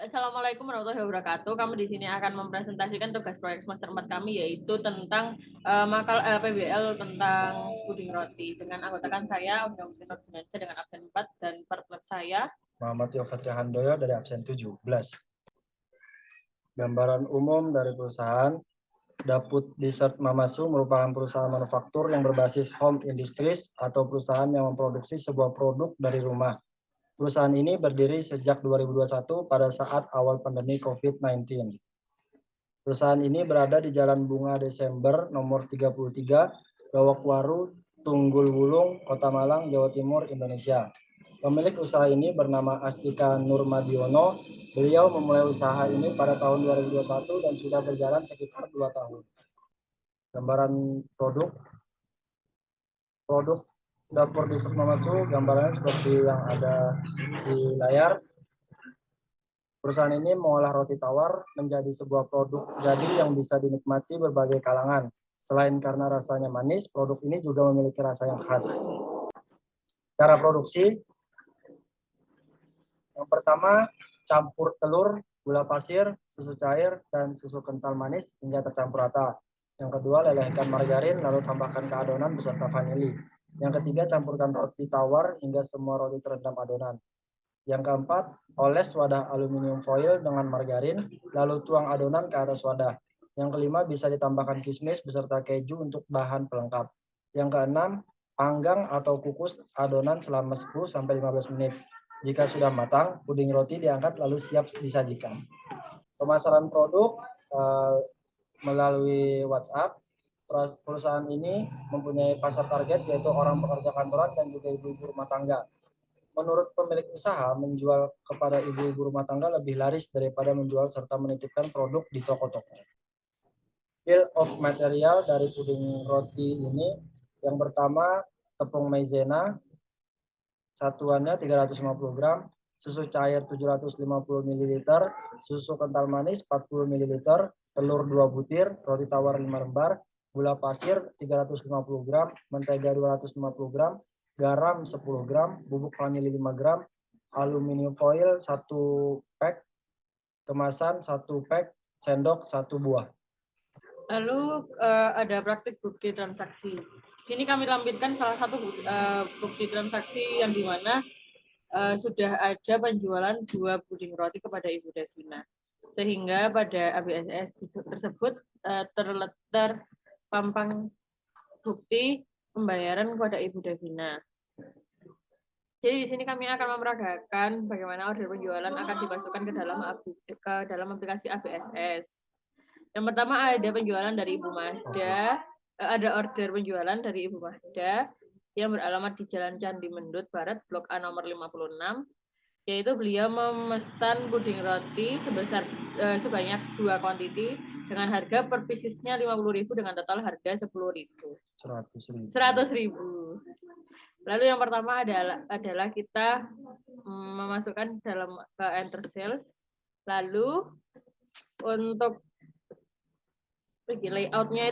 Assalamualaikum warahmatullahi wabarakatuh. Kami di sini akan mempresentasikan tugas proyek semester 4 kami, yaitu tentang makal LPBL tentang puding roti. Dengan anggotakan saya, Undang dengan absen 4, dan partner saya, Muhammad Yofatri Handoyo dari absen 17. Gambaran umum dari perusahaan. Daput Dessert Mamasu merupakan perusahaan manufaktur yang berbasis home industries atau perusahaan yang memproduksi sebuah produk dari rumah. Perusahaan ini berdiri sejak 2021 pada saat awal pandemi COVID-19. Perusahaan ini berada di Jalan Bunga Desember nomor 33, Lowokwaru, Tunggul Wulung, Kota Malang, Jawa Timur, Indonesia. Pemilik usaha ini bernama Astika Nurmadiono. Beliau memulai usaha ini pada tahun 2021 dan sudah berjalan sekitar 2 tahun. Gambaran produk dapur Dessert Mamasu, gambarannya seperti yang ada di layar. Perusahaan ini mengolah roti tawar menjadi sebuah produk jadi yang bisa dinikmati berbagai kalangan. Selain karena rasanya manis, produk ini juga memiliki rasa yang khas. Cara produksi, yang pertama, campur telur, gula pasir, susu cair, dan susu kental manis hingga tercampur rata. Yang kedua, lelehkan margarin, lalu tambahkan ke adonan beserta vanili. Yang ketiga, campurkan roti tawar hingga semua roti terendam adonan. Yang keempat, oles wadah aluminium foil dengan margarin, lalu tuang adonan ke atas wadah. Yang kelima, bisa ditambahkan kismis beserta keju untuk bahan pelengkap. Yang keenam, panggang atau kukus adonan selama 10-15 menit. Jika sudah matang, puding roti diangkat lalu siap disajikan. Pemasaran produk melalui WhatsApp. Perusahaan ini mempunyai pasar target yaitu orang pekerja kantoran dan juga ibu-ibu rumah tangga. Menurut pemilik usaha, menjual kepada ibu-ibu rumah tangga lebih laris daripada menjual serta menitipkan produk di toko-toko. Bill of material dari puding roti ini, yang pertama tepung maizena, satuannya 350 gram, susu cair 750 ml, susu kental manis 40 ml, telur 2 butir, roti tawar 5 lembar, gula pasir 350 gram, mentega 250 gram, garam 10 gram, bubuk vanili 5 gram, aluminium foil 1 pack, kemasan 1 pack, sendok 1 buah. lalu ada praktik bukti transaksi. Di sini kami lampirkan salah satu bukti transaksi yang dimana sudah ada penjualan 2 puding roti kepada Ibu Devina. Sehingga pada ABSS tersebut terpampang bukti pembayaran kepada Ibu Devina. Jadi di sini kami akan memperagakan bagaimana order penjualan akan dimasukkan ke dalam aplikasi ABSS. Yang pertama ada penjualan dari Ibu Mahda, ada order penjualan dari Ibu Mahda yang beralamat di Jalan Candi Mendut Barat, Blok A nomor 56, yaitu beliau memesan puding roti sebanyak 2 kuantiti dengan harga per piecesnya 50.000 dengan total harga 10.000. 100.000. Lalu yang pertama adalah kita memasukkan dalam enter sales. Lalu untuk layoutnya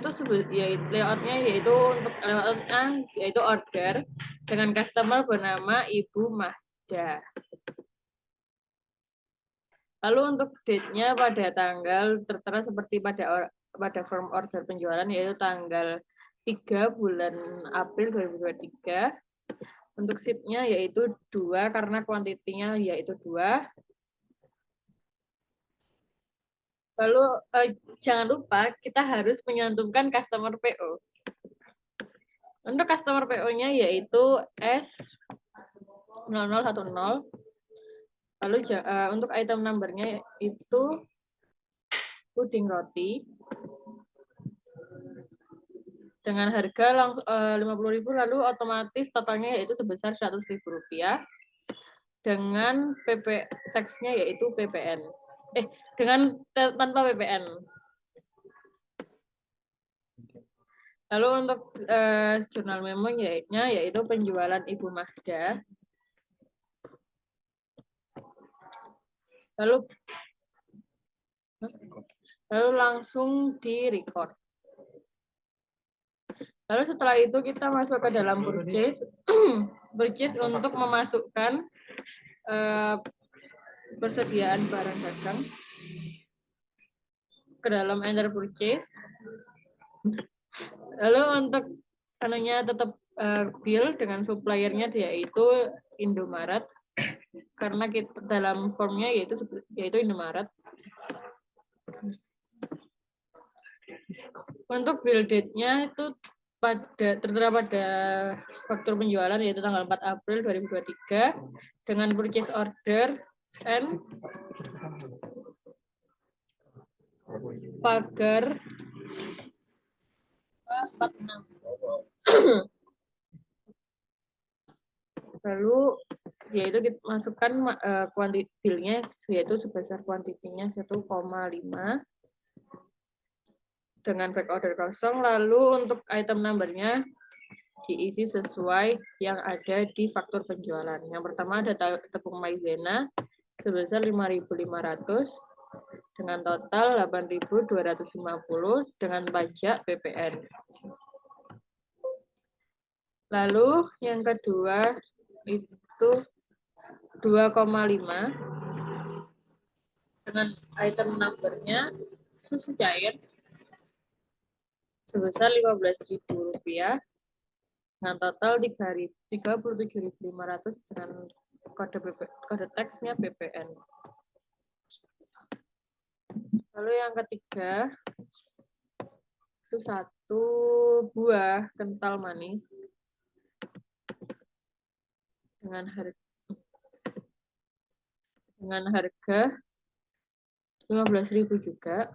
yaitu order dengan customer bernama Ibu Mahda. Lalu untuk date-nya pada tanggal tertera seperti pada form order penjualan, yaitu tanggal 3 bulan April 2023. Untuk sheet-nya yaitu 2 karena kuantitinya yaitu 2. Lalu jangan lupa kita harus menyantumkan customer PO. Untuk customer PO-nya yaitu S0010. Lalu untuk item number-nya itu puding roti dengan harga 50.000, lalu otomatis totalnya yaitu sebesar 100.000 rupiah dengan PP tax-nya yaitu PPN. Dengan tanpa PPN. Lalu untuk jurnal memo-nya yaitu penjualan Ibu Mahda. Lalu langsung di-record. Lalu setelah itu kita masuk ke dalam purchase untuk memasukkan persediaan barang dagang ke dalam enter purchase. Lalu untuk anunya tetap bill dengan suppliernya yaitu Indomaret karena kita dalam formnya yaitu Indomaret. Untuk bill date-nya itu tertera pada faktur penjualan yaitu tanggal 4 April 2023 dengan purchase order and pagar 46. Lalu yaitu kita masukkan kuantitilnya yaitu sebesar kuantitinya 1,5 dengan back order kosong. Lalu untuk item numbernya diisi sesuai yang ada di faktur penjualan. Yang pertama ada tepung maizena sebesar 5.500 dengan total 8.250 dengan pajak PPN. Lalu yang kedua itu 2,5 dengan item numbernya susu cair sebesar Rp15.000 dengan total 37.500 dengan kode teksnya PPN. Lalu yang ketiga itu 1 buah kental manis dengan harga 15.000 juga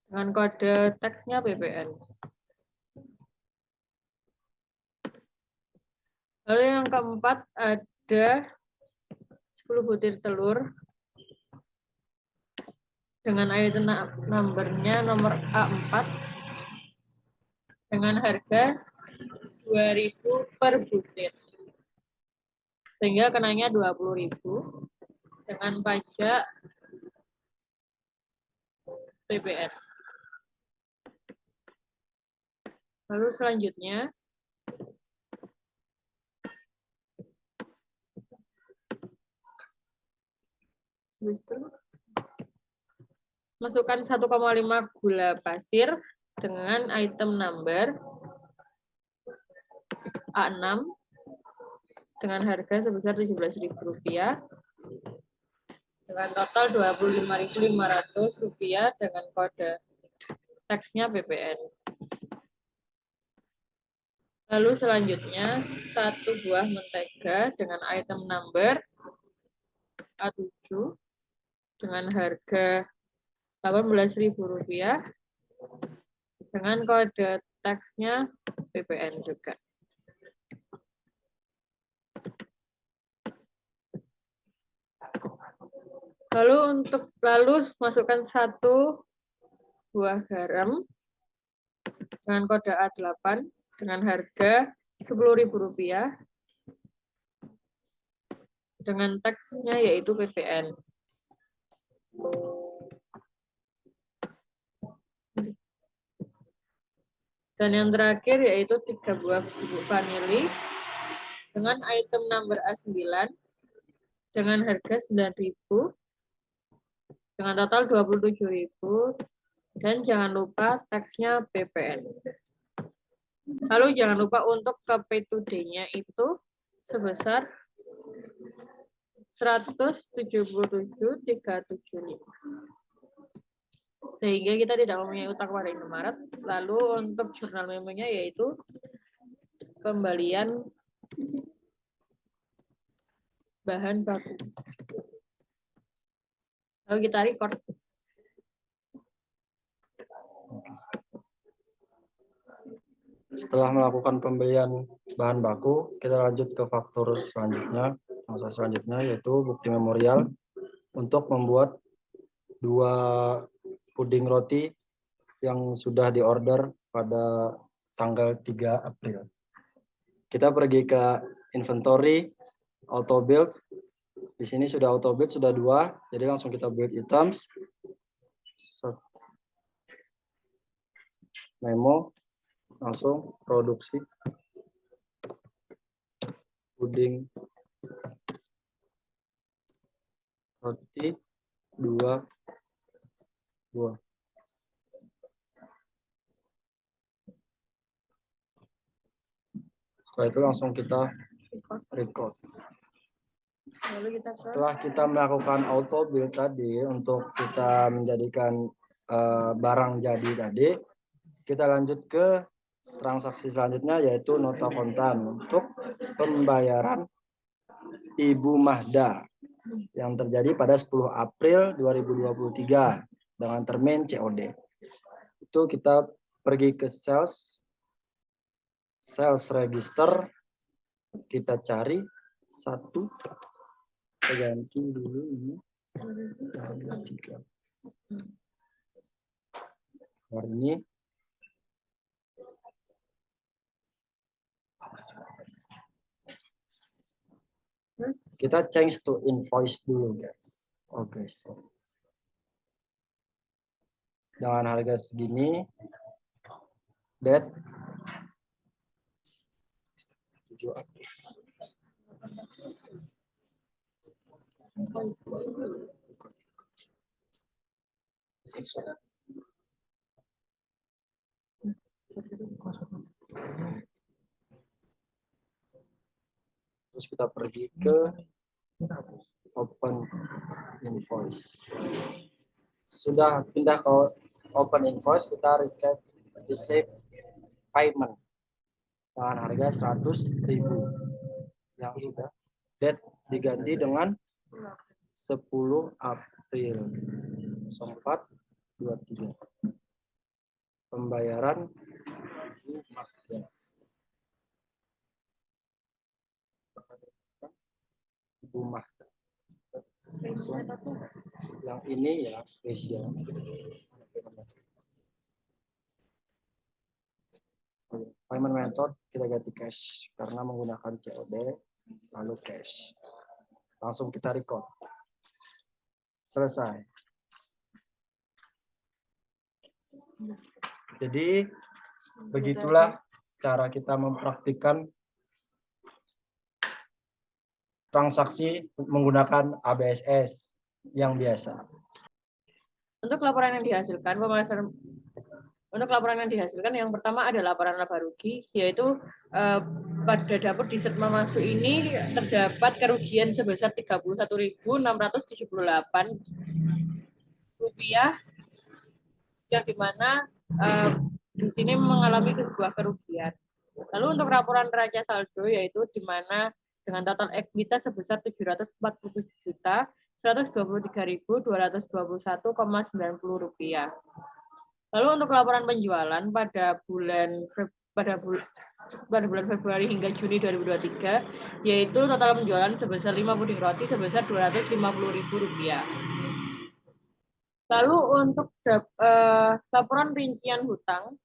dengan kode teksnya PPN. Lalu yang keempat ada 10 butir telur dengan item numbernya nomor A4 dengan harga 2.000 per butir. Sehingga kenanya 20.000 dengan pajak PPN. Lalu selanjutnya masukkan 1,5 gula pasir dengan item number A6 dengan harga sebesar Rp17.000 dengan total Rp25.500 dengan kode teksnya PPN. Lalu selanjutnya 1 buah mentega dengan item number A7 dengan harga Rp18.000 dengan kode teksnya PPN juga. Lalu masukkan 1 buah garam dengan kode A8 dengan harga Rp10.000 dengan teksnya yaitu PPN. Dan yang terakhir yaitu 3 buah bubuk vanili dengan item number A9 dengan harga Rp9.000 dengan total Rp27.000 dan jangan lupa teksnya PPN. Lalu jangan lupa untuk ke P2D-nya itu sebesar 177.375. Sehingga kita tidak mempunyai utang pada Indomaret. Lalu untuk jurnal memonya yaitu pembelian bahan baku. Lalu kita record. Setelah melakukan pembelian bahan baku, kita lanjut ke faktur selanjutnya. Masa selanjutnya yaitu bukti memorial untuk membuat 2 puding roti yang sudah diorder pada tanggal 3 April. Kita pergi ke inventory, auto build. Di sini sudah auto build, sudah 2, jadi langsung kita build items. Memo, langsung produksi puding roti 2 buah. Setelah itu langsung kita record. Lalu kita ke Setelah kita melakukan auto build tadi untuk kita menjadikan barang jadi tadi, kita lanjut ke transaksi selanjutnya yaitu nota kontan untuk pembayaran Ibu Mahda yang terjadi pada 10 April 2023 dengan termin COD. Itu kita pergi ke sales register, kita cari satu, kita ganti dulu ini 3. Hari ini kita change to invoice dulu guys. Oke, dengan harga segini, that 7 April. Terus kita pergi ke open invoice. Sudah pindah ke open invoice, kita recap receipt payment dengan harga 100.000 yang sudah date diganti dengan 10 April 1423. Pembayaran Ibu Mahda. Yang ini ya spesial. Payment method kita ganti cash karena menggunakan COD lalu cash. Langsung kita record. Selesai. Jadi begitulah cara kita mempraktikkan transaksi menggunakan ABSS yang biasa. untuk laporan yang dihasilkan, yang pertama ada laporan laba rugi, yaitu pada dapur di Setma Masuk ini terdapat kerugian sebesar Rp31.678 yang dimana di sini mengalami sebuah kerugian. Lalu untuk laporan neraca saldo yaitu di mana dengan total ekuitas sebesar Rp747.123.221,90. Lalu untuk laporan penjualan pada bulan Februari hingga Juni 2023 yaitu total penjualan sebesar 5 puding roti sebesar Rp250.000. Lalu untuk laporan rincian hutang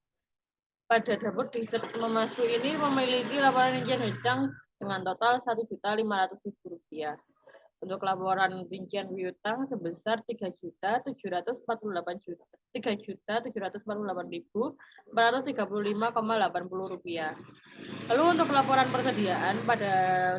pada dapur di Setma Masuk ini memiliki laporan rincian hutang dengan total Rp1.500.000. Untuk laporan rincian piutang sebesar Rp3.748.435,80. Lalu untuk laporan persediaan pada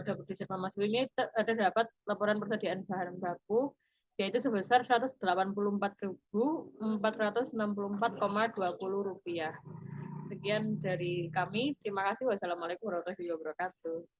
dapur di Setma Masuk ini terdapat laporan persediaan bahan baku yaitu sebesar Rp184.464,20. Sekian dari kami. Terima kasih. Wassalamualaikum warahmatullahi wabarakatuh.